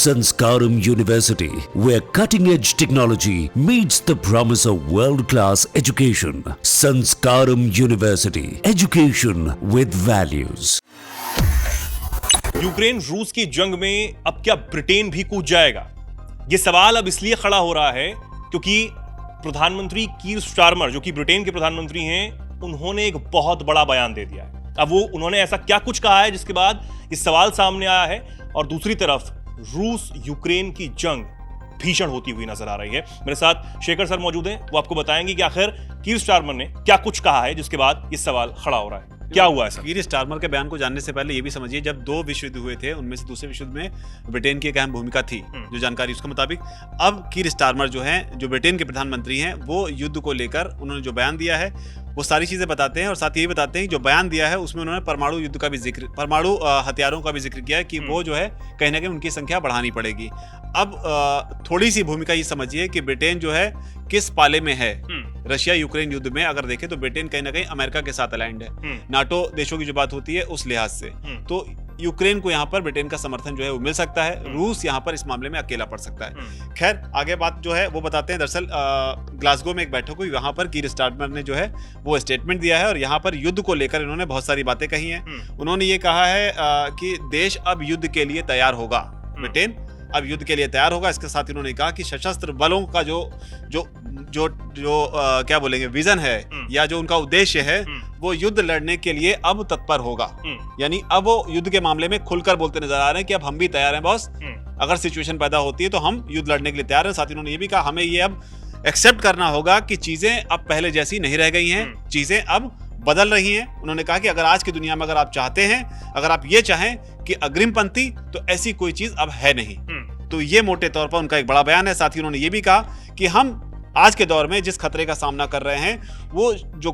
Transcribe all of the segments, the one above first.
Sanskaram University, where cutting-edge technology meets the promise of world-class education. Sanskaram University, education with values. Ukraine रूस की जंग में अब क्या ब्रिटेन भी कूद जाएगा? यह सवाल अब इसलिए खड़ा हो रहा है क्योंकि प्रधानमंत्री कीर स्टारमर, जो कि ब्रिटेन के प्रधानमंत्री हैं, उन्होंने एक बहुत बड़ा बयान दे दिया है। अब उन्होंने ऐसा क्या कुछ कहा है जिसके बाद इस सवाल सामने आया है, और दूसरी तरफ रूस यूक्रेन की जंग भीषण होती हुई नजर आ रही है। मेरे साथ शेखर सर मौजूद हैं, वो आपको बताएंगे कि आखिर कीर स्टारमर ने क्या कुछ कहा है जिसके बाद इस सवाल खड़ा हो रहा है। क्या हुआ है सर? कीर स्टारमर के बयान को जानने से पहले ये भी समझिए, जब दो विश्व युद्ध हुए थे उनमें से दूसरे विश्व युद्ध में ब्रिटेन की एक अहम भूमिका थी, जो जानकारी उसके मुताबिक अब कीर स्टारमर जो हैं, जो ब्रिटेन के प्रधानमंत्री हैं, वो युद्ध को लेकर उन्होंने जो बयान दिया है वो सारी चीजें बताते हैं, और साथ ही बताते हैं कि जो बयान दिया है उसमें उन्होंने परमाणु युद्ध का भी जिक्र, परमाणु हथियारों का भी जिक्र किया है कि वो जो है कहीं ना कहीं उनकी संख्या बढ़ानी पड़ेगी। अब थोड़ी सी भूमिका ये समझिए कि ब्रिटेन जो है किस पाले में है रशिया यूक्रेन युद्ध में। अगर देखें तो ब्रिटेन कहीं ना कहीं अमेरिका के साथ अलाइंड है, नाटो देशों की जो बात होती है उस लिहाज से, तो यूक्रेन को यहाँ पर ब्रिटेन का समर्थन जो है वो मिल सकता है। रूस यहाँ पर इस मामले में अकेला पड़ सकता है। खैर, आगे बात जो है वो बताते हैं। दरअसल ग्लासगो में एक बैठक हुई, वहां पर कीर स्टारमर ने जो है वो स्टेटमेंट दिया है, और यहाँ पर युद्ध को लेकर इन्होंने बहुत सारी बातें कही हैं। उन्होंने ये कहा है कि देश अब युद्ध के लिए तैयार होगा, ब्रिटेन अब युद्ध के लिए तैयार होगा। इसके साथ इन्होंने कहा कि सशस्त्र बलों का जो क्या बोलेंगे विजन है, या जो उनका उद्देश्य है, वो युद्ध लड़ने के लिए अब तत्पर होगा। यानी अब वो युद्ध के मामले में खुलकर बोलते नजर आ रहे हैं कि अब हम भी तैयार हैं बॉस, अगर सिचुएशन पैदा होती है तो हम युद्ध लड़ने के लिए तैयार हैं। साथ ही उन्होंने ये भी कहा हमें ये अब एक्सेप्ट करना होगा कि चीजें अब पहले जैसी नहीं रह गई हैं, चीजें अब बदल रही हैं। उन्होंने कहा कि अगर आज की दुनिया में अगर आप चाहते हैं, अगर आप ये चाहें कि अग्रिम पंक्ति, तो ऐसी कोई चीज अब है नहीं। तो ये मोटे तौर पर उनका एक बड़ा बयान है। साथ ही उन्होंने ये भी कहा कि हम आज के दौर में जिस खतरे का सामना कर रहे हैं, वो जो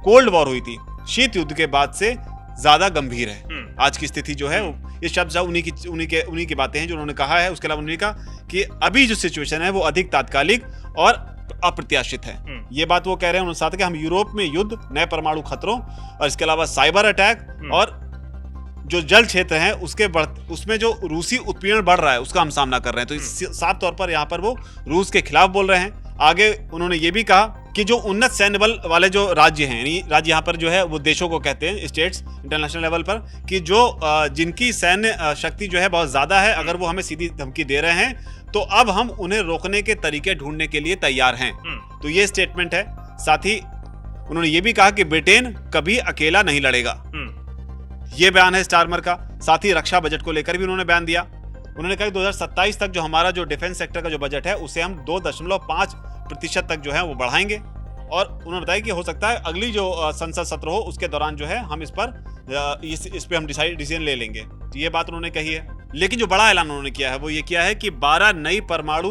कोल्ड वॉर हुई थी, शीत युद्ध के बाद से ज्यादा गंभीर है आज की स्थिति जो है। इस शब्द उन्हीं की बातें हैं जो उन्होंने कहा है। उसके अलावा उन्होंने कहा कि अभी जो सिचुएशन है वो अधिक तात्कालिक और अप्रत्याशित है। ये बात वो कह रहे हैं। उन्होंने साथ कि हम यूरोप में युद्ध, नए परमाणु खतरों, और इसके अलावा साइबर अटैक और जो जल क्षेत्र है उसमें जो रूसी उत्पीड़न बढ़ रहा है उसका हम सामना कर रहे हैं। तो साफ तौर पर यहाँ पर वो रूस के खिलाफ बोल रहे हैं। आगे उन्होंने ये भी कहा कि जो उन्नत सैन्य बल वाले जो राज्य हैं, यानी राज्य यहाँ पर जो है वो देशों को कहते हैं, स्टेट्स इंटरनेशनल लेवल पर, कि जो जिनकी सैन्य शक्ति जो है बहुत ज्यादा है, अगर वो हमें सीधी धमकी दे रहे हैं तो अब हम उन्हें रोकने के तरीके ढूंढने के लिए तैयार हैं। तो ये स्टेटमेंट है। साथ ही उन्होंने ये भी कहा कि ब्रिटेन कभी अकेला नहीं लड़ेगा। ये बयान है स्टारमर का। साथ ही रक्षा बजट को लेकर भी उन्होंने बयान दिया। उन्होंने कहा कि 2027 तक जो हमारा जो डिफेंस सेक्टर का जो बजट है उसे हम 2.5% तक जो है वो बढ़ाएंगे, और उन्होंने बताया कि हो सकता है अगली जो संसद सत्र हो उसके दौरान जो है हम इस पे हम डिसीजन ले लेंगे। तो ये बात उन्होंने कही है। लेकिन जो बड़ा ऐलान उन्होंने किया है वो ये किया है कि 12 नई परमाणु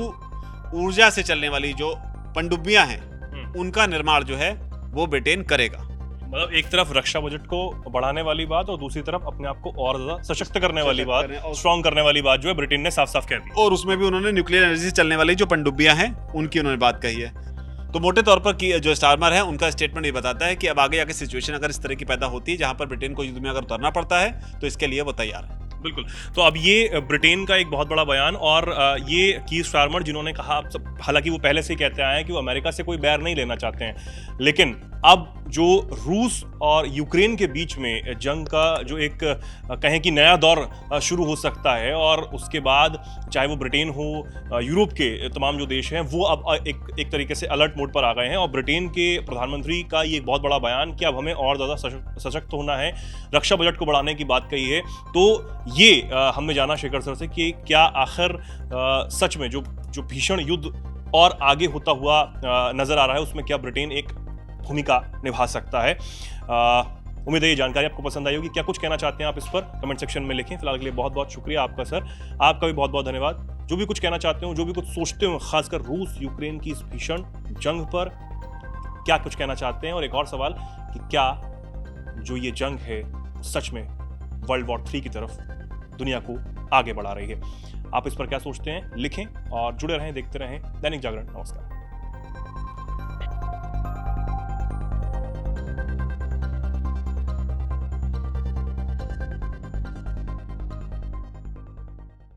ऊर्जा से चलने वाली जो पनडुब्बियां हैं उनका निर्माण जो है वो ब्रिटेन करेगा। मतलब एक तरफ रक्षा बजट को बढ़ाने वाली बात, और दूसरी तरफ अपने आप को और ज्यादा सशक्त करने वाली बात, स्ट्रॉन्ग करने वाली बात जो है ब्रिटेन ने साफ साफ कह दी। और उसमें भी उन्होंने न्यूक्लियर एनर्जी से चलने वाली जो पनडुब्बियां हैं उनकी उन्होंने बात कही है। तो मोटे तौर पर जो स्टारमर है उनका स्टेटमेंट ये बताता है कि अब आगे जाके सिचुएशन अगर इस तरह की पैदा होती है जहां पर ब्रिटेन को युद्ध में अगर उतरना पड़ता है तो इसके लिए वो तैयार है। बिल्कुल। तो अब ये ब्रिटेन का एक बहुत बड़ा बयान, और ये कीर स्टारमर जिन्होंने कहा, हालांकि वो पहले से ही कहते आए हैं कि वो अमेरिका से कोई बैर नहीं लेना चाहते हैं, लेकिन अब जो रूस और यूक्रेन के बीच में जंग का जो एक कहें कि नया दौर शुरू हो सकता है, और उसके बाद चाहे वो ब्रिटेन हो, यूरोप के तमाम जो देश हैं, वो अब एक तरीके से अलर्ट मोड पर आ गए हैं। और ब्रिटेन के प्रधानमंत्री का ये एक बहुत बड़ा बयान कि अब हमें और ज़्यादा सशक्त होना है, रक्षा बजट को बढ़ाने की बात कही है। तो ये हमने जाना शेखर सर से कि क्या आखिर सच में जो भीषण युद्ध और आगे होता हुआ नजर आ रहा है उसमें क्या ब्रिटेन एक भूमिका निभा सकता है। उम्मीद है ये जानकारी आपको पसंद आई होगी। क्या कुछ कहना चाहते हैं आप इस पर कमेंट सेक्शन में लिखें। फिलहाल के लिए बहुत बहुत शुक्रिया आपका सर, आपका भी बहुत बहुत धन्यवाद। जो भी कुछ कहना चाहते हो, जो भी कुछ सोचते हो, खासकर रूस यूक्रेन की इस भीषण जंग पर क्या कुछ कहना चाहते हैं। और एक और सवाल कि क्या जो ये जंग है सच में वर्ल्ड वॉर 3 की तरफ दुनिया को आगे बढ़ा रही है। आप इस पर क्या सोचते हैं लिखें, और जुड़े रहें, देखते रहें दैनिक जागरण। नमस्कार।